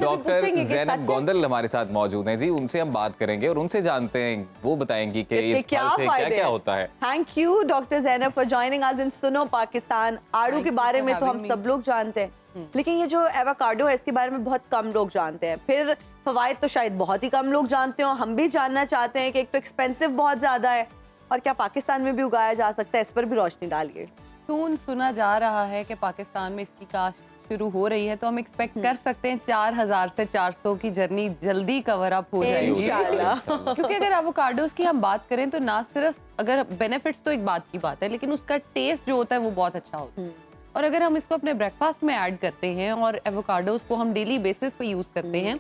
Doctor पूछेंगे कि ज़ैनब सच गोंदल हमारे साथ मौजूद हैं जी, उनसे हम बात करेंगे और उनसे जानते हैं, वो बताएंगी कि इस फल से क्या क्या होता है। Thank you doctor Zainab for joining us in Suno Pakistan. आड़ू के बारे में तो हम सब लोग जानते हैं, लेकिन ये जो एवोकाडो है इसके बारे में बहुत कम लोग जानते हैं। फिर फवाइद तो शायद बहुत ही कम लोग जानते हो। हम भी जानना चाहते हैं कि एक तो एक्सपेंसिव बहुत ज्यादा है और क्या पाकिस्तान में भी उगाया जा सकता है, इस पर भी रोशनी डालिए। सुना जा रहा है कि पाकिस्तान में इसकी काश्त शुरू हो रही है, तो हम एक्सपेक्ट कर सकते हैं 4000 से 400 की जर्नी जल्दी कवर अप हो जाएगी क्योंकि अगर एवोकाडोस की हम बात करें तो ना सिर्फ अगर बेनिफिट्स तो एक बात की बात है, लेकिन उसका टेस्ट जो होता है वो बहुत अच्छा होता है। और अगर हम इसको अपने ब्रेकफास्ट में ऐड करते हैं और एवोकाडोस को हम डेली बेसिस पे यूज करते हैं,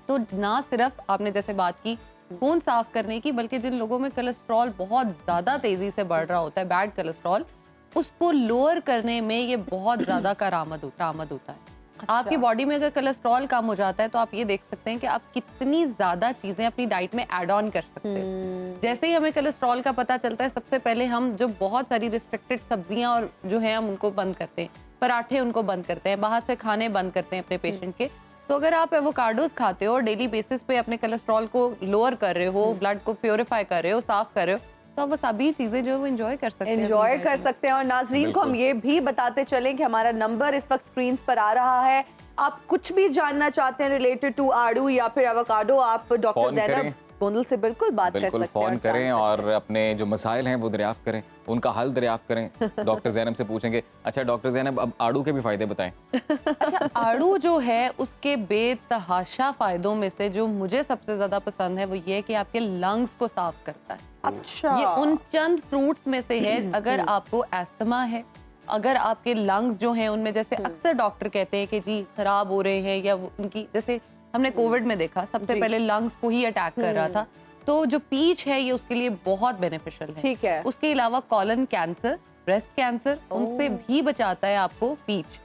तो ना सिर्फ आपने जैसे बात की खून साफ करने की, बल्कि जिन लोगों में कोलेस्ट्रॉल बहुत ज्यादा तेजी से बढ़ रहा होता है, बैड कोलेस्ट्रॉल, उसको लोअर करने में ये बहुत ज्यादा कारामद होता है। अच्छा। आपकी बॉडी में अगर कोलेस्ट्रॉल कम हो जाता है तो आप ये देख सकते हैं कि आप कितनी ज्यादा चीजें अपनी डाइट में ऐड ऑन कर सकते हैं। जैसे ही हमें कोलेस्ट्रॉल का पता चलता है, सबसे पहले हम जो बहुत सारी रिस्ट्रिक्टेड सब्जियां और जो है हम उनको बंद करते हैं, पराठे उनको बंद करते हैं, बाहर से खाने बंद करते हैं अपने पेशेंट के। तो अगर आप एवोकाडोस खाते हो और डेली बेसिस पे अपने कोलेस्ट्रॉल को लोअर कर रहे हो, ब्लड को प्योरीफाई कर रहे हो, साफ कर रहे हो, तो आप वो सभी चीजें जो वो एंजॉय कर सकते हैं। और नाजरीन को हम ये भी बताते चलें कि हमारा नंबर इस वक्त स्क्रीन पर आ रहा है। आप कुछ भी जानना चाहते हैं रिलेटेड टू आड़ू या फिर एवोकाडो, आप डॉक्टर ज़ैनब गोंदल से बिल्कुल बात कर सकते हैं। फोन करें और अपने जो मसाइल हैं वो दरियाफ्त करें, उनका हल दरियाफ्त करें। डॉक्टर ज़ैनब से पूछेंगे। अच्छा डॉक्टर ज़ैनब, अब आड़ू के भी फायदे बताएं। अच्छा, आड़ू जो है उसके बेतहाशा फायदों में से जो मुझे सबसे ज्यादा पसंद है वो ये है कि आपके लंग्स को साफ करता है। अच्छा, ये उन चंद फ्रूट्स में से है, अगर आपको अस्थमा है, अगर आपके लंग्स जो हैं उनमें जैसे अक्सर डॉक्टर कहते हैं कि जी खराब हो रहे हैं, या उनकी जैसे हमने कोविड में देखा सबसे पहले लंग्स को ही अटैक कर रहा था, तो जो पीच है ये उसके लिए बहुत बेनिफिशियल है। ठीक है। उसके अलावा कॉलन कैंसर, ब्रेस्ट कैंसर, उनसे भी बचाता है आपको पीच।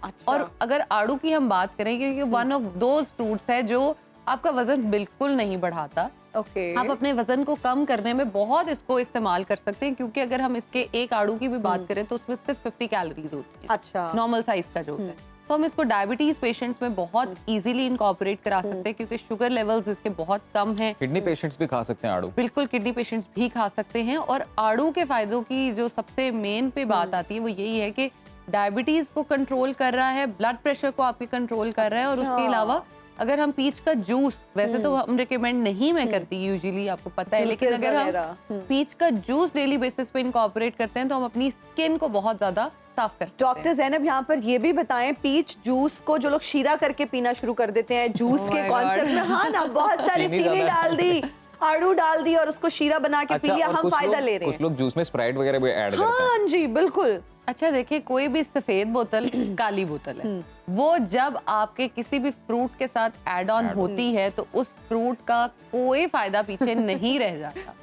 अच्छा। और अगर आड़ू की हम बात करें, क्योंकि वन ऑफ दोज फ्रूट्स है जो आपका वजन बिल्कुल नहीं बढ़ाता। आप अपने वजन को कम करने में बहुत इसको इस्तेमाल कर सकते हैं, क्योंकि अगर हम इसके एक आड़ू की भी बात करें तो उसमें सिर्फ 50 कैलोरीज होती है। अच्छा, नॉर्मल साइज का जो होता है। तो हम इसको डायबिटीज पेशेंट्स में बहुत इजीली इनकॉर्पोरेट करा सकते हैं, क्योंकि शुगर लेवल्स इसके बहुत कम हैं। किडनी पेशेंट्स भी खा सकते हैं आड़ू? बिल्कुल, किडनी पेशेंट्स भी खा सकते हैं। और आड़ू के फायदों की जो सबसे मेन पे बात आती है वो यही है कि डायबिटीज को कंट्रोल कर रहा है, ब्लड प्रेशर को आपके कंट्रोल कर रहा है। और उसके अलावा अगर हम पीच का जूस, वैसे तो हम रिकमेंड नहीं मैं करती यूजुअली, आपको पता है, लेकिन अगर हम पीच का जूस डेली बेसिस पे इनकॉर्पोरेट करते हैं तो हम अपनी स्किन को बहुत ज्यादा साफ कर सकते हैं। डॉक्टर ज़ैनब यहाँ पर ये भी बताएं, पीच जूस को जो लोग शीरा करके पीना शुरू कर देते हैं जूस के कॉन्सेप्ट में, हाँ ना, बहुत सारी चीनी डाल दी, आड़ू डाल दी और उसको शीरा बना के पी लिया, हम फायदा ले रहे हैं। कुछ लोग जूस में स्प्राइट वगैरह भी ऐड करते हैं। हाँ जी, बिल्कुल। अच्छा देखिए, कोई भी सफेद बोतल काली बोतल है, वो जब आपके किसी भी फ्रूट के साथ ऐड ऑन होती है तो उस फ्रूट का कोई फायदा पीछे नहीं रह जाता,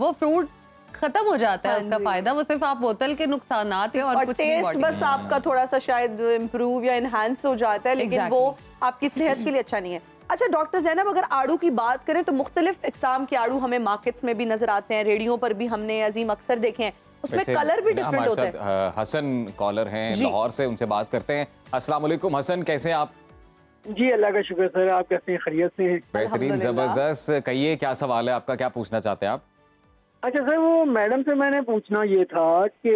वो फ्रूट खत्म हो जाता है उसका फायदा, वो सिर्फ आप बोतल के नुकसानात है और कुछ टेस्ट नहीं। बस आपका थोड़ा सा शायद इम्प्रूव या इनहांस हो जाता है, लेकिन वो आपकी सेहत के लिए अच्छा नहीं है। अच्छा डॉक्टर ज़ैनब, अगर आड़ू की बात करें तो मुख्तलिफ इकसाम के आड़ू हमें मार्केट्स में भी नजर आते हैं, रेडियो पर भी हमने अजीम अक्सर देखे हैं, उसमें कलर भी डिफरेंट होते हैं। हसन कॉलर हैं लाहौर से, उनसे बात करते हैं। अस्सलाम वालेकुम हसन, कैसे हैं आप? जी अल्लाह का शुक्र सर, आप कैसे हैं? खैरियत से हैं? बेहतरीन, जबरदस्त। कहिए क्या सवाल है आपका, क्या पूछना चाहते हैं आप? अच्छा सर, वो मैडम से मैंने पूछना ये था कि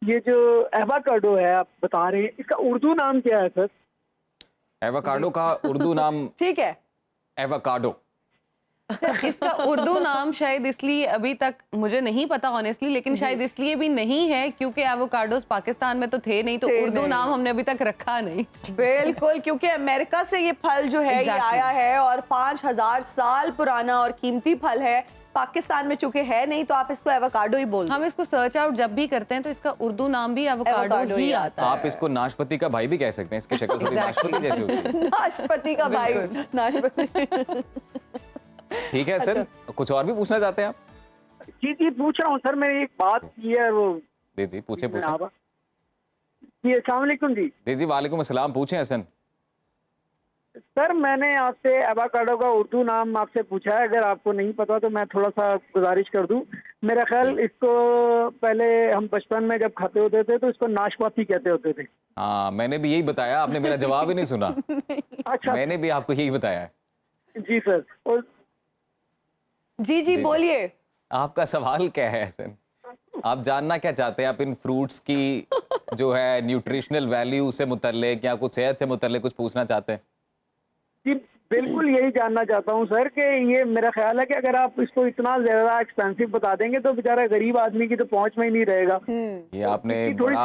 ये जो एवोकाडो है आप बता रहे हैं, इसका उर्दू नाम क्या है सर? एवोकाडो का उर्दू नाम ठीक है, एवोकाडो। अच्छा, इसका उर्दू नाम शायद इसलिए अभी तक मुझे नहीं पता ऑनेस्टली, लेकिन शायद इसलिए भी नहीं है क्योंकि एवोकाडोस पाकिस्तान में तो थे नहीं, तो उर्दू नाम हमने अभी तक रखा नहीं। बिल्कुल, क्योंकि अमेरिका से ये फल जो है ये आया है और 5000 साल पुराना और कीमती फल है। पाकिस्तान में चूंकि है नहीं तो आप इसको एवोकाडो ही बोलते हैं। हम इसको सर्च आउट जब भी करते हैं तो इसका उर्दू नाम भी एवोकाडो ही आता है। आप इसको नाशपति का भाई भी कह सकते हैं, इसकी शक्ल थोड़ी नाशपति जैसी होती है। नाशपति का भाई, नाशपति। ठीक है सर, कुछ और भी पूछना चाहते हैं आप? जी जी पूछ रहा हूँ सर, मैंने एक बात की है वो। जी जी पूछे पूछे। जी अस्सलाम वालेकुम जी। जी जी वालेकुम अस्सलाम, पूछें हसन। सर मैंने आपसे एवोकाडो का उर्दू नाम आपसे पूछा है, अगर आपको नहीं पता तो मैं थोड़ा सा गुजारिश कर दूं। मेरा ख्याल इसको पहले हम बचपन में जब खाते होते थे तो इसको नाशपाती कहते होते थे। हाँ, मैंने भी यही बताया, आपने मेरा जवाब ही नहीं सुना। अच्छा मैंने भी आपको यही बताया है। जी सर। और जी जी बोलिए। आपका सवाल क्या है हसन? आप जानना क्या चाहते हैं? आप इन फ्रूट्स की जो है न्यूट्रिशनल वैल्यू से मुतल्लिक या कुछ सेहत से मुतल्लिक कुछ पूछना चाहते हैं? जी बिल्कुल यही जानना चाहता हूँ सर कि ये मेरा ख्याल है कि अगर आप इसको इतना ज्यादा एक्सपेंसिव बता देंगे तो बेचारा गरीब आदमी की तो पहुंच में ही नहीं रहेगा। ये आपने इसकी थोड़ी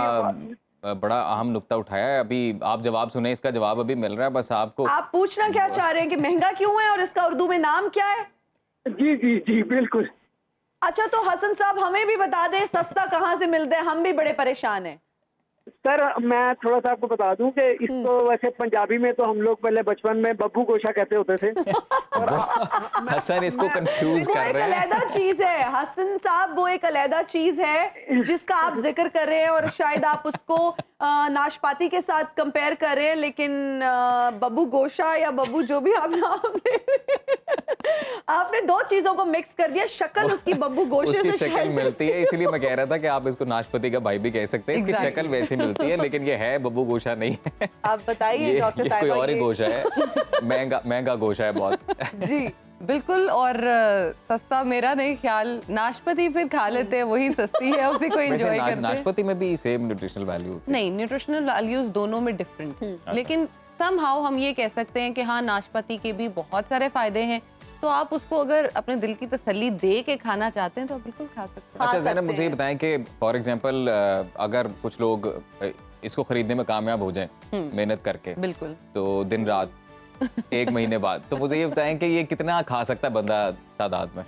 बड़ा अहम नुक्ता उठाया है। अभी आप जवाब सुने, इसका जवाब अभी मिल रहा है। बस आपको आप पूछना क्या चाह रहे हैं कि महंगा क्यों है और इसका उर्दू में नाम क्या है? जी जी जी बिल्कुल। अच्छा तो हसन साहब हमें भी बता दें सस्ता कहाँ से मिलता है, हम भी बड़े परेशान हैं। सर मैं थोड़ा सा आपको बता दूं कि इसको वैसे पंजाबी में तो हम लोग पहले बचपन में बब्बू गोशा कहते होते थे। और हसन इसको कंफ्यूज वो कर एक रहे हैं। अलहदा चीज है हसन साहब, वो एक अलहदा चीज है जिसका आप जिक्र कर रहे हैं और शायद आप उसको नाशपाती के साथ कंपेयर कर रहे हैं, लेकिन बब्बू गोशा या बब्बू जो भी आप नाम आपने दो चीजों को मिक्स कर दिया। शक्ल उसकी बब्बू गोशे उसकी से शक्ल शायद मिलती है, इसीलिए मैं कह रहा था कि आप इसको नाशपाती का भाई भी कह सकते हैं। इसकी Exactly. शक्ल वैसी मिलती है, लेकिन ये है बब्बू गोशा नहीं है। आप बताइए डॉक्टर ये कोई साहिबा और ही ये- गोशा है। महंगा गोशा है बहुत। जी बिल्कुल। और सस्ता मेरा नहीं ख्याल, नाशपाती फिर खा लेते हैं, वही सस्ती है, उसी को वैसे एंजॉय करते हैं। नाशपाती में भी सेम न्यूट्रिशनल वैल्यू होती है। नहीं, न्यूट्रिशनल वैल्यूज दोनों में डिफरेंट है, लेकिन समहाउ हम ये कह सकते हैं कि हाँ, नाशपाती के भी बहुत सारे फायदे हैं। तो आप उसको अगर अपने दिल की तसल्ली दे के खाना चाहते हैं तो आप बिल्कुल खा सकते हैं। अच्छा सकते ज़ैनब, मुझे ये हैं। बताएं कि फॉर एग्जांपल अगर कुछ लोग इसको खरीदने में कामयाब हो जाएं मेहनत करके, बिल्कुल। तो दिन रात 1 महीने बाद, तो मुझे ये बताएं कि ये कितना खा सकता है बंदा तादाद में?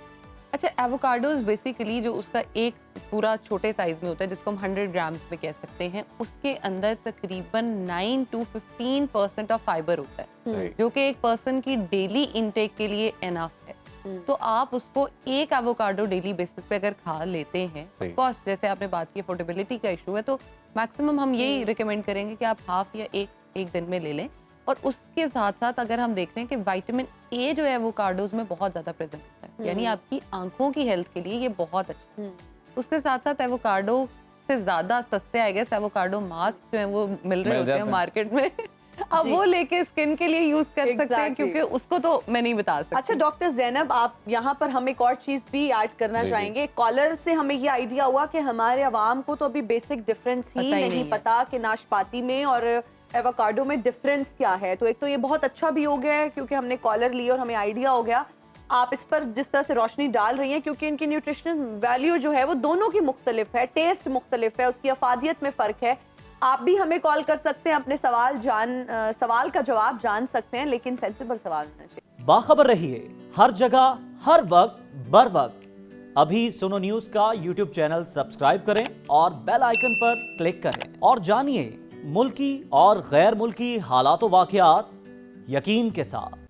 अच्छा, एवोकाडोज बेसिकली जो उसका एक पूरा छोटे साइज में होता है जिसको हम 100 ग्राम्स में कह सकते हैं, उसके अंदर तकरीबन 9 to 15% ऑफ फाइबर होता है, जो कि एक पर्सन की डेली इनटेक के लिए एनफ है। तो आप उसको एक एवोकाडो डेली बेसिस पे अगर खा लेते हैं, ऑफ कोर्स जैसे आपने बात की अफोर्डेबिलिटी का इशू है, तो मैक्सिमम हम यही रिकमेंड करेंगे कि आप हाफ या एक दिन में ले लें। और उसके साथ साथ अगर हम देख रहे हैं कि विटामिन ए जो है एवोकाडोज में बहुत ज्यादा प्रेजेंट होता है, यानी आपकी आंखों की हेल्थ के लिए ये बहुत अच्छा है। उसके साथ साथ एवोकाडो से ज्यादा सस्ते आई गेस एवोकाडो मास्क जो है वो मिल रहे होते हैं मार्केट में। अब वो लेके स्किन के लिए यूज कर सकते हैं, क्योंकि उसको तो मैं नहीं बता सकती। अच्छा डॉक्टर ज़ैनब, आप यहाँ पर हम एक और चीज भी ऐड करना चाहेंगे। कॉलर से हमें ये आइडिया हुआ कि हमारे अवाम को तो अभी बेसिक डिफरेंस ही नहीं पता कि नाशपाती में और एवोकाडो में डिफरेंस क्या है। तो एक तो ये बहुत अच्छा भी हो गया है क्योंकि हमने कॉलर ली और हमें आइडिया हो गया। आप इस पर जिस तरह से रोशनी डाल रही हैं, क्योंकि इनकी न्यूट्रिशनल वैल्यू जो है वो दोनों की मुख्तलिफ है, टेस्ट मुख्तलिफ है, उसकी अफादियत में फ़र्क है। आप भी हमें कॉल कर सकते हैं, अपने सवाल का जवाब जान सकते हैं, लेकिन सेंसिबल सवाल होना चाहिए। बाखबर रहिए हर जगह हर वक्त बर वक्त। अभी सुनो न्यूज़ का यूट्यूब चैनल सब्सक्राइब करें और बेल आइकन पर क्लिक करें और जानिए मुल्की और गैर मुल्की हालात व वाक़यात यकीन के साथ।